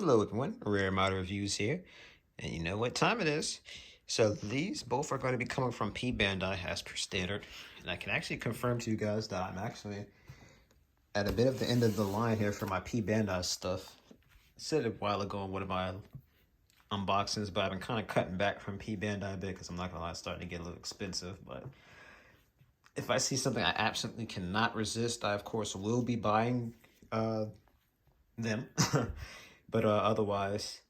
Hello everyone, Rare Model Reviews here, and you know what time it is. So these both are going to be coming from P Bandai as per standard, and I can actually confirm to you guys that I'm actually at a bit of the end of the line here for my P Bandai stuff. I said it a while ago in one of my unboxings, but I've been kind of cutting back from P Bandai a bit because I'm not going to lie, it's starting to get a little expensive, but if I see something I absolutely cannot resist, I of course will be buying them. But otherwise,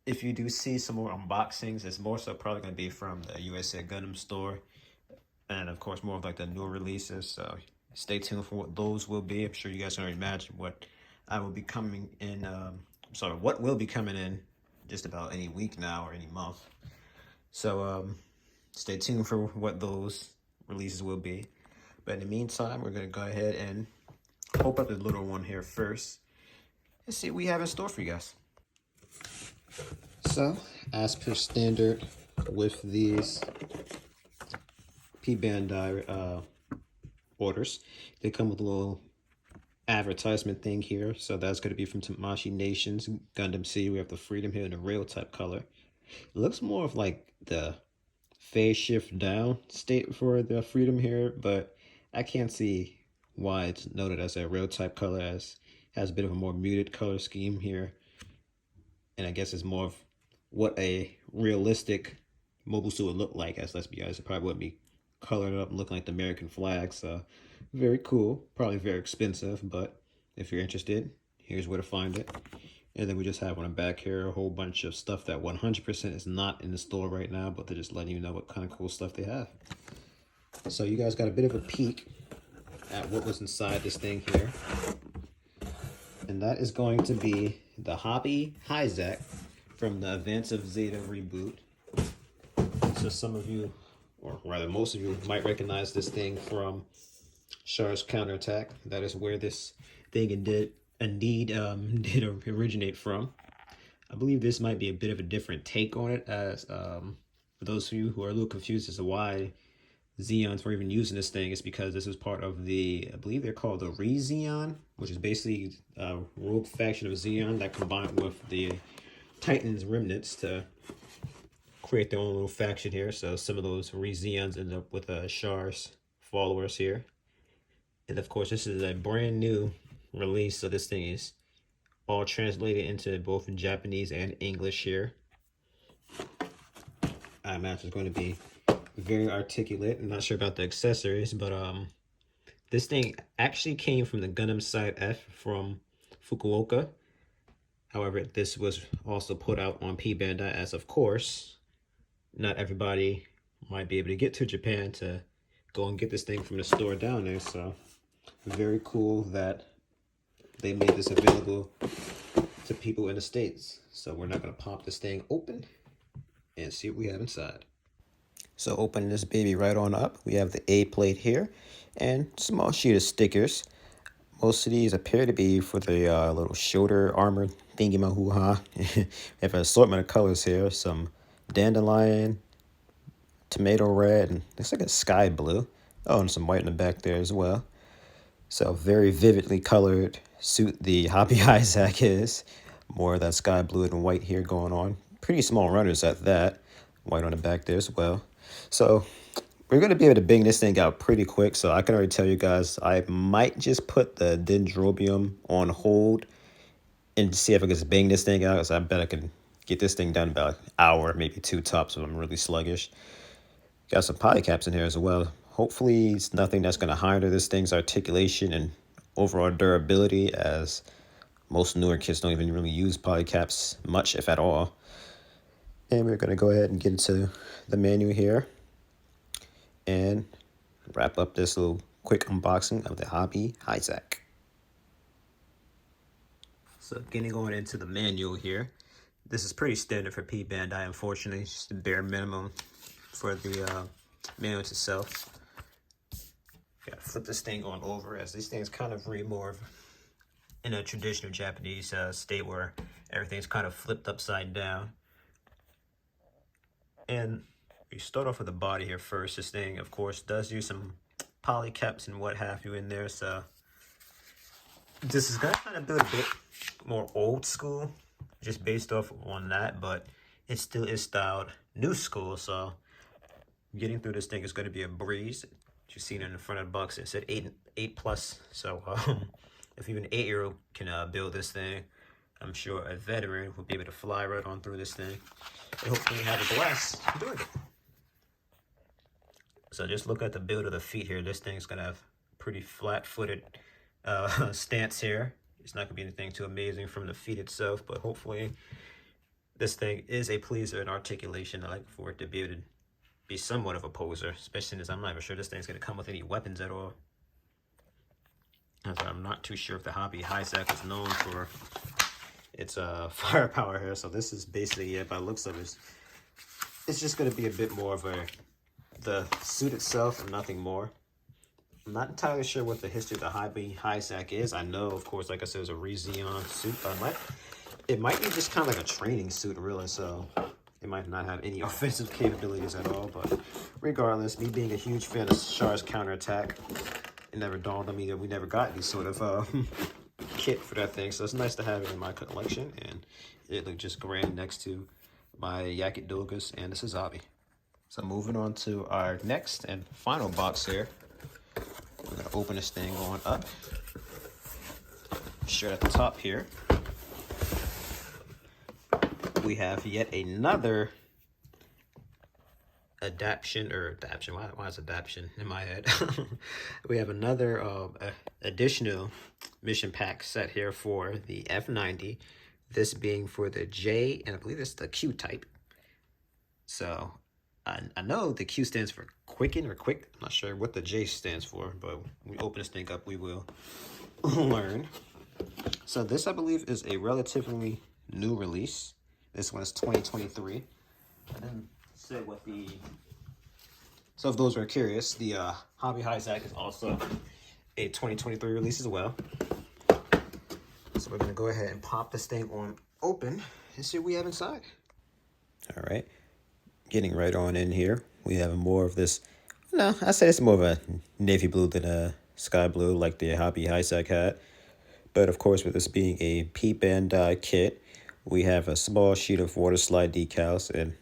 if you do see some more unboxings, it's more so probably going to be from the USA Gundam store. And of course, more of like the newer releases. So stay tuned for what those will be. I'm sure you guys can already imagine what I will be coming in. What will be coming in just about any week now or any month. So stay tuned for what those releases will be. But in the meantime, we're going to go ahead and open up the little one here first. Let's see what we have in store for you guys. So, as per standard with these P Bandai orders, they come with a little advertisement thing here. So that's going to be from Tamashii Nations Gundam Seed. We have the Freedom here in the rail type color. It looks more of like the phase shift down state for the Freedom here, but I can't see why it's noted as a rail type color, as it has a bit of a more muted color scheme here. And I guess it's more of what a realistic mobile suit would look like, as let's be honest, it probably wouldn't be colored up and looking like the American flag. So very cool, probably very expensive, but if you're interested, here's where to find it. And then we just have on the back here a whole bunch of stuff that 100% is not in the store right now, but they're just letting you know what kind of cool stuff they have. So you guys got a bit of a peek at what was inside this thing here. And that is going to be the Hobby Hyzak from the Advance of Zeta reboot. So some of you, or rather most of you, might recognize this thing from Char's Counterattack. That is where this thing did originate from. I believe this might be a bit of a different take on it, as for those of you who are a little confused as to why Zeons were even using this thing, is because this is part of the, I believe they're called the Re-Zeon, which is basically a rogue faction of Zeon that combined with the Titans remnants to create their own little faction here. So some of those Re-Zeons end up with Char's followers here. And of course, this is a brand new release, so this thing is all translated into both Japanese and English here. I imagine it's going to be very articulate. I'm not sure about the accessories, but this thing actually came from the Gundam Side F from Fukuoka. However, this was also put out on P Bandai, as of course not everybody might be able to get to Japan to go and get this thing from the store down there. So very cool that they made this available to people in the States. So we're not going to pop this thing open and see what we have inside. So opening this baby right on up, we have the A plate here and small sheet of stickers. Most of these appear to be for the little shoulder armor thingy-ma-hoo-ha. We have an assortment of colors here, some dandelion, tomato red, and looks like a sky blue. Oh, and some white in the back there as well. So very vividly colored suit the Hobby Hyzak is. More of that sky blue and white here going on. Pretty small runners at that. White on the back there as well. So we're going to be able to bang this thing out pretty quick. So I can already tell you guys, I might just put the Dendrobium on hold and see if I can just bang this thing out. Because I bet I can get this thing done in about an hour, maybe two tops, if I'm really sluggish. Got some polycaps in here as well. Hopefully it's nothing that's going to hinder this thing's articulation and overall durability, as most newer kits don't even really use polycaps much, if at all. And we're going to go ahead and get into the menu here and wrap up this little quick unboxing of the Hobby Hyzak. So getting going into the manual here. This is pretty standard for P Bandai, unfortunately. It's just the bare minimum for the manual itself. Gotta flip this thing on over, as these things kind of read more of in a traditional Japanese state where everything's kind of flipped upside down. And we start off with the body here first. This thing, of course, does use some polycaps and what have you in there. So this is gonna kind of build a bit more old school just based off on that, but it still is styled new school. So getting through this thing is going to be a breeze. You've seen it in the front of the box. It said 8 plus. So if even an 8-year-old can build this thing, I'm sure a veteran will be able to fly right on through this thing and hopefully have a blast doing it. So just look at the build of the feet here. This thing's gonna have pretty flat-footed stance here. It's not gonna be anything too amazing from the feet itself, but hopefully this thing is a pleaser in articulation. I like for it to be able to be somewhat of a poser, especially since I'm not even sure this thing's gonna come with any weapons at all. I'm not too sure if the Hobby Hi-Sec is known for its firepower here. So this is basically, yeah, by the looks of it, it's just gonna be a bit more of the suit itself and nothing more. I'm not entirely sure what the history of the Hobby Hi-Sec is. I know, of course, like I said, it was a Rezion suit, but it might be just kind of like a training suit, really. So it might not have any offensive capabilities at all. But regardless, me being a huge fan of Char's counterattack, it never dawned on me that we never got any sort of kit for that thing. So it's nice to have it in my collection, and it looked just grand next to my Yakut Dogas and the Sazabi. So moving on to our next and final box here. We're gonna open this thing going up. Straight at the top here, we have yet another adaptation. Why is adaptation in my head? We have another additional mission pack set here for the F90. This being for the J, and I believe it's the Q type. So I know the Q stands for quicken or quick. I'm not sure what the J stands for, but when we open this thing up, we will learn. So this, I believe, is a relatively new release. This one is 2023. I didn't say what the... So if those are curious, the Hobby Hi-Sec is also a 2023 release as well. So we're going to go ahead and pop this thing on open and see what we have inside. All right. Getting right on in here, we have more of this. No, I say it's more of a navy blue than a sky blue like the Hobby Hi-Sec had. But of course, with this being a P-Bandai kit, we have a small sheet of water slide decals. And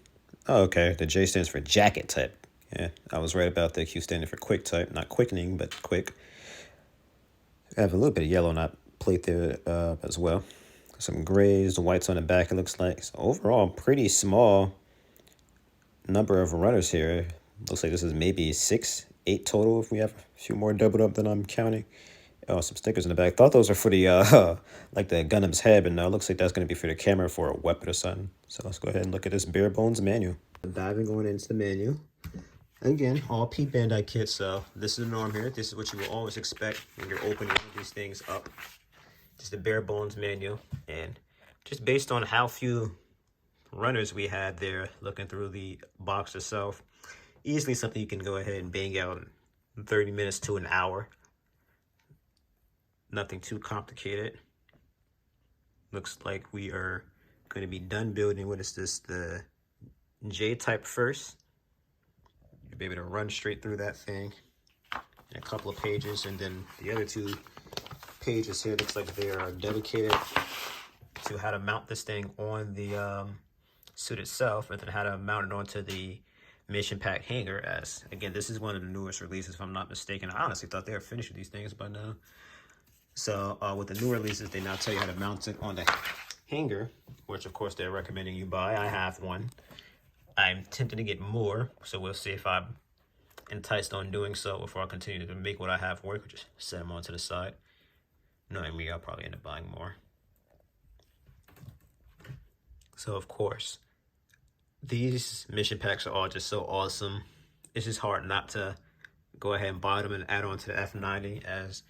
oh, okay, the J stands for jacket type. Yeah, I was right about the Q standing for quick type, not quickening, but quick. I have a little bit of yellow not plate there as well. Some grays, whites on the back, it looks like. So overall, pretty small number of runners here. Looks like this is maybe 6, 8 total if we have a few more doubled up than I'm counting. Oh, some stickers in the back. Thought those were for the like the Gundam's head, but no, it looks like that's going to be for the camera for a weapon or something. So let's go ahead and look at this bare bones manual. Diving going into the manual. Again, all P-Bandai kits, so this is the norm here. This is what you will always expect when you're opening these things up. Just a bare bones manual, and just based on how few runners we had there, looking through the box itself, easily something you can go ahead and bang out in 30 minutes to an hour. Nothing too complicated. Looks like we are going to be done building, what is this, the J type first. You'll be able to run straight through that thing in a couple of pages, and then the other 2 pages here looks like they are dedicated to how to mount this thing on the suit itself, and then how to mount it onto the mission pack hanger. As again, this is one of the newest releases if I'm not mistaken. I honestly thought they were finished with these things by now. So with the new releases, they now tell you how to mount it on the hanger, which of course they're recommending you buy. I have one. I'm tempted to get more, so we'll see if I'm enticed on doing so before I continue to make what I have work, or just set them onto the side. Knowing me, I'll probably end up buying more. So of course, these mission packs are all just so awesome. It's just hard not to go ahead and buy them and add on to the F90, as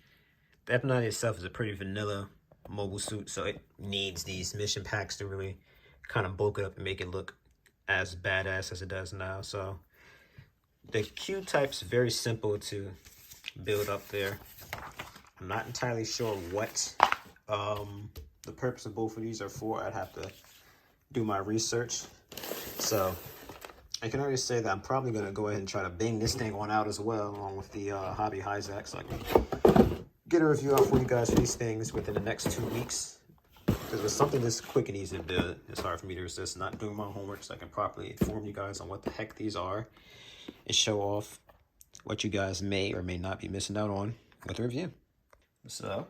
the F90 itself is a pretty vanilla mobile suit, so it needs these mission packs to really kind of bulk it up and make it look as badass as it does now. So the Q type's very simple to build up there. I'm not entirely sure what the purpose of both of these are for. I'd have to do my research. So I can already say that I'm probably going to go ahead and try to bang this thing on out as well, along with the Hobby Hi-Sec, so I can get a review out for you guys for these things within the next 2 weeks. Because with something this quick and easy to build, it's hard for me to resist not doing my homework so I can properly inform you guys on what the heck these are and show off what you guys may or may not be missing out on with the review. So,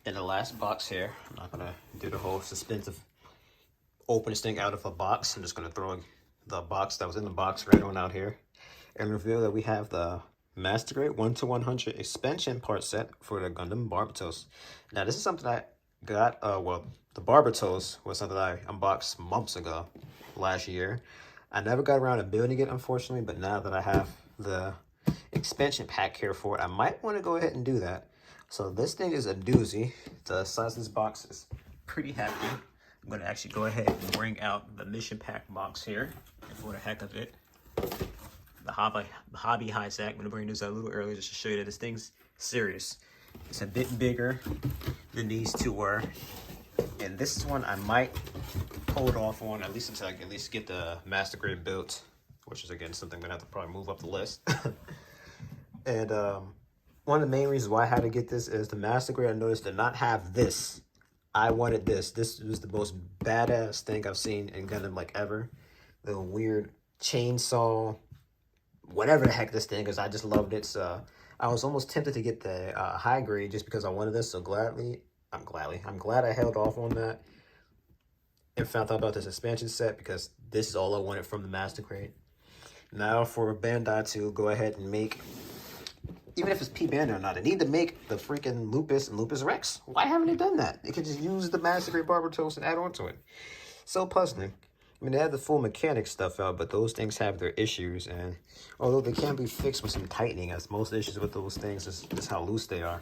in the last box here, I'm not going to do the whole suspense of open this thing out of a box. I'm just going to throw the box that was in the box right on out here and reveal that we have the Master Grade 1-100 expansion part set for the Gundam Barbatos. Now, this is something I got, well, the Barbatos was something I unboxed months ago, last year. I never got around to building it, unfortunately, but now that I have the expansion pack here for it, I might want to go ahead and do that. So this thing is a doozy. The size of this box is pretty hefty. I'm going to actually go ahead and bring out the mission pack box here for the heck of it. The hobby high sack. I'm going to bring this out a little earlier just to show you that this thing's serious. It's a bit bigger than these two were. And this is one I might hold off on, at least until I can at least get the Master Grade built, which is, again, something I'm going to have to probably move up the list. And one of the main reasons why I had to get this is the Master Grade, I noticed, did not have this. I wanted this. This was the most badass thing I've seen in Gundam, like, ever. The weird chainsaw, whatever the heck this thing is. I just loved it. So I was almost tempted to get the high grade just because I wanted this. So I'm glad I held off on that and found out about this expansion set, because this is all I wanted from the Master Grade. Now for Bandai to go ahead and make, even if it's P Bandai or not, they need to make the freaking Lupus and Lupus Rex. Why haven't they done that? They could just use the Master Grade Barbatos and add on to it. So puzzling. I mean, they have the full mechanic stuff out, but those things have their issues. And although they can be fixed with some tightening, as most issues with those things is how loose they are.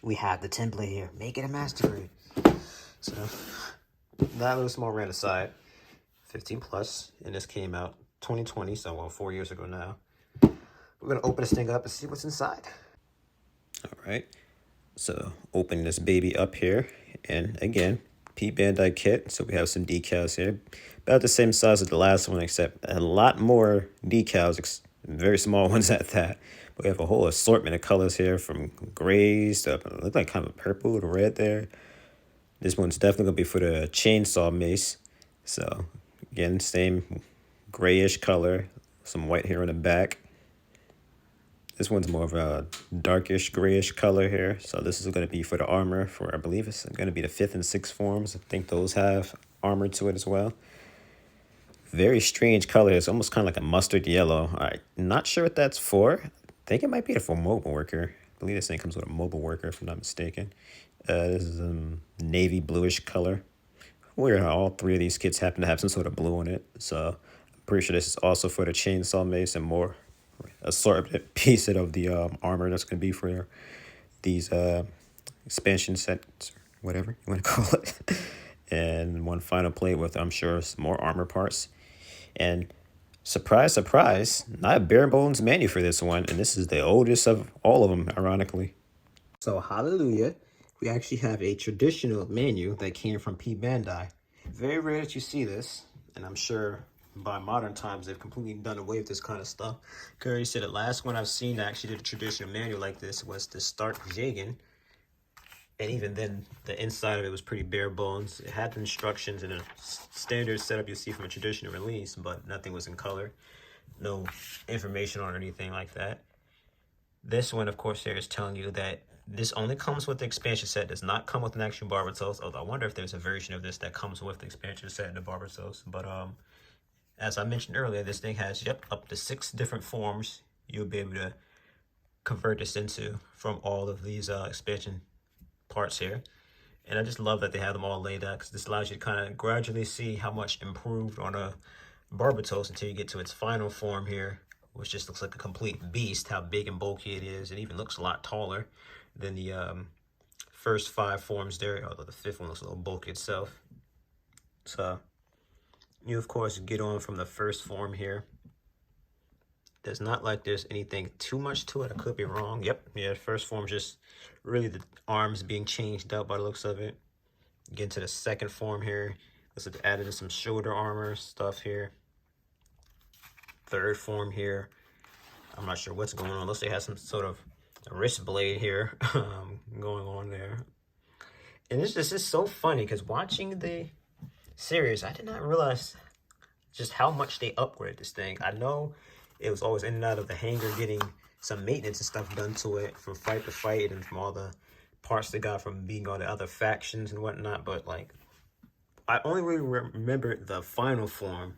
We have the template here. Make it a Master Grade. So that little small rant aside, 15 plus, and this came out 2020, so well, 4 years ago now. We're gonna open this thing up and see what's inside. All right, so open this baby up here, and again, P Bandai kit. So we have some decals here, about the same size as the last one, except a lot more decals, very small ones at that. But we have a whole assortment of colors here, from grays to look like kind of purple to red there. This one's definitely gonna be for the chainsaw mace. So again, same grayish color, some white here on the back. This one's more of a darkish grayish color here. So this is going to be for the armor for, I believe it's going to be the 5th and 6th forms. I think those have armor to it as well. Very strange color. It's almost kind of like a mustard yellow. I'm not sure what that's for. I think it might be for mobile worker. I believe this thing comes with a mobile worker, if I'm not mistaken. This is a navy bluish color. Weird how all three of these kits happen to have some sort of blue on it. So I'm pretty sure this is also for the chainsaw mace and more assortment piece of the armor that's going to be for these expansion sets, whatever you want to call it. And one final plate with, I'm sure, some more armor parts. And surprise, surprise, not a bare bones menu for this one. And this is the oldest of all of them, ironically. So hallelujah, we actually have a traditional menu that came from P Bandai. Very rare that you see this, and I'm sure by modern times they've completely done away with this kind of stuff. Curry said the last one I've seen that actually did a traditional manual like this was the Stark Jagan, and even then the inside of it was pretty bare bones. It had the instructions and a standard setup you see from a traditional release, but nothing was in color, no information on anything like that. This one, of course, here is telling you that this only comes with the expansion set, does not come with an actual Barbatos, although I wonder if there's a version of this that comes with the expansion set and the Barbatos. But as I mentioned earlier, this thing has, up to 6 different forms you'll be able to convert this into from all of these expansion parts here. And I just love that they have them all laid out, because this allows you to kind of gradually see how much improved on a Barbatos until you get to its final form here, which just looks like a complete beast, how big and bulky it is. It even looks a lot taller than the first 5 forms there, although the 5th one looks a little bulky itself. So you, of course, get on from the first form here. Does not like there's anything too much to it. I could be wrong. Yep, yeah, the first form just really the arms being changed out by the looks of it. Get into the second form here. Looks like they added some shoulder armor stuff here. Third form here. I'm not sure what's going on. Looks like it has some sort of wrist blade here going on there. And this is so funny because watching the series, I did not realize just how much they upgraded this thing. I know it was always in and out of the hangar getting some maintenance and stuff done to it from fight to fight and from all the parts they got from being all the other factions and whatnot, but like I only really remember the final form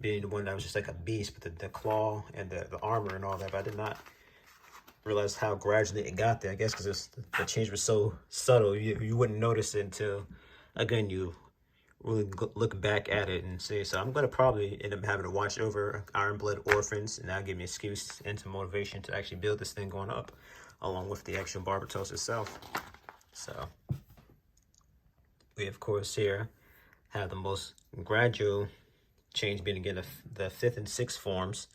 being the one that was just like a beast with the claw and the armor and all that, but I did not realize how gradually it got there. I guess because the change was so subtle, you wouldn't notice it until, again, you really look back at it and see. So I'm going to probably end up having to watch over Iron Blood Orphans, and that'll give me an excuse and some motivation to actually build this thing going up, along with the actual Barbatos itself. So we, of course, here have the most gradual change being, again, the 5th and 6th forms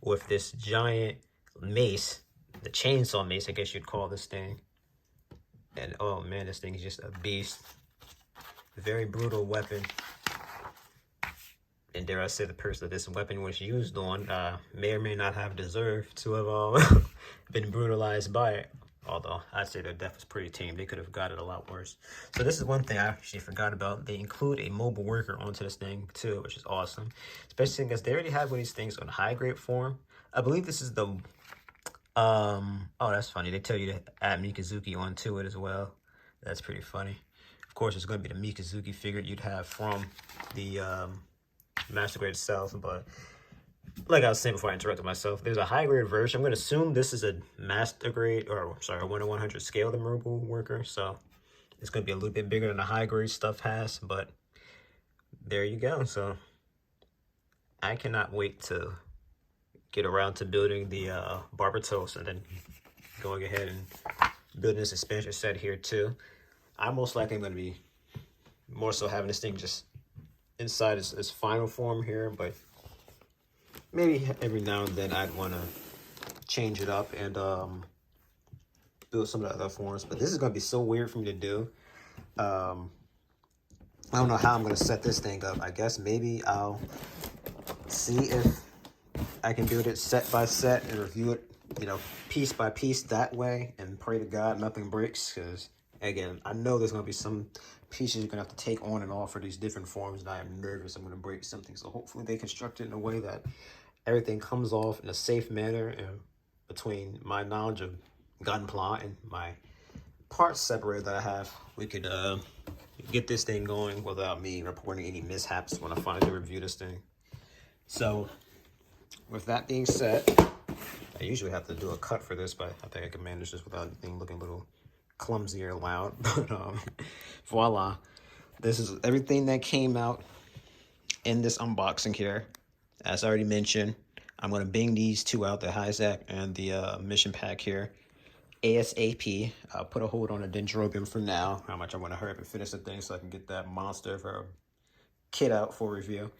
with this giant mace, the chainsaw mace, I guess you'd call this thing. And oh man, this thing is just a beast. Very brutal weapon. And dare I say, the person that this weapon was used on may or may not have deserved to have been brutalized by it. Although I'd say their death was pretty tame. They could have got it a lot worse. So this is one thing I actually forgot about. They include a mobile worker onto this thing too, which is awesome. Especially because they already have one of these things on high grade form. I believe this is the oh, that's funny. They tell you to add Mikazuki onto it as well. That's pretty funny. Of course, it's going to be the Mikazuki figure you'd have from the Master Grade itself, but like I was saying before I interrupted myself, there's a high grade version. I'm going to assume this is a Master Grade, or sorry, a 1/100 scale of the mobile worker, so it's going to be a little bit bigger than the high grade stuff has, but there you go. So I cannot wait to get around to building the Barbatos and then going ahead and building this expansion set here too. I'm most likely going to be more so having this thing just inside its final form here, but maybe every now and then I'd want to change it up and build some of the other forms. But this is going to be so weird for me to do. I don't know how I'm going to set this thing up. I guess maybe I'll see if I can build it set by set and review it, you know, piece by piece that way, and pray to God nothing breaks, because again, I know there's going to be some pieces you're going to have to take on and off for these different forms, and I am nervous I'm going to break something. So hopefully they construct it in a way that everything comes off in a safe manner, and between my knowledge of Gunpla and my parts separator that I have, we could get this thing going without me reporting any mishaps when I finally review this thing. So with that being said, I usually have to do a cut for this, but I think I can manage this without anything looking a little clumsy or loud. But voila, this is everything that came out in this unboxing here. As I already mentioned, I'm going to bang these two out, the Hyzak and the mission pack here, ASAP. I'll put a hold on the Dendrobium for now. How much I want to hurry up and finish the thing so I can get that monster for kit out for review.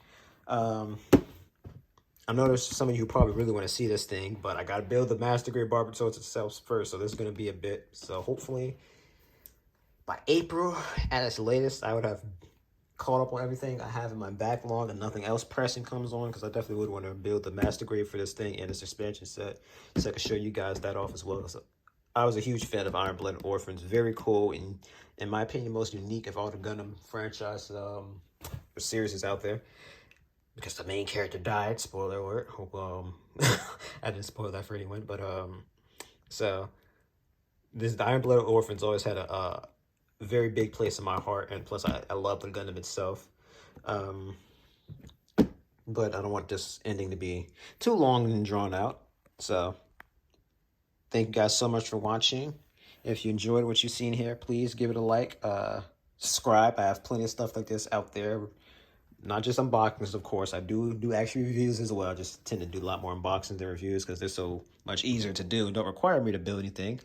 I know there's some of you who probably really want to see this thing, but I got to build the Master Grade Barbatos itself first, so this is going to be a bit. So hopefully by April at its latest, I would have caught up on everything I have in my backlog and nothing else pressing comes on, because I definitely would want to build the Master Grade for this thing and this expansion set, so I can show you guys that off as well. So I was a huge fan of Iron Blood Orphans. Very cool, and in my opinion, most unique of all the Gundam franchise series out there. Because the main character died, spoiler alert. Hope I didn't spoil that for anyone, but so the Iron Blood Orphans always had a very big place in my heart, and plus I love the Gundam itself. But I don't want this ending to be too long and drawn out. So thank you guys so much for watching. If you enjoyed what you've seen here, please give it a like, subscribe. I have plenty of stuff like this out there. Not just unboxings, of course. I do actual reviews as well. I just tend to do a lot more unboxings than reviews because they're so much easier to do. Don't require me to build anything.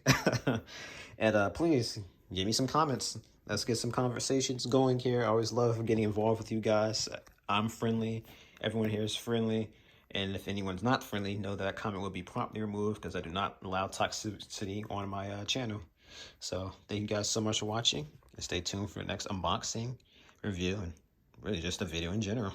And please give me some comments. Let's get some conversations going here. I always love getting involved with you guys. I'm friendly. Everyone here is friendly. And if anyone's not friendly, know that comment will be promptly removed, because I do not allow toxicity on my channel. So thank you guys so much for watching, and stay tuned for the next unboxing, review, and really just a video in general.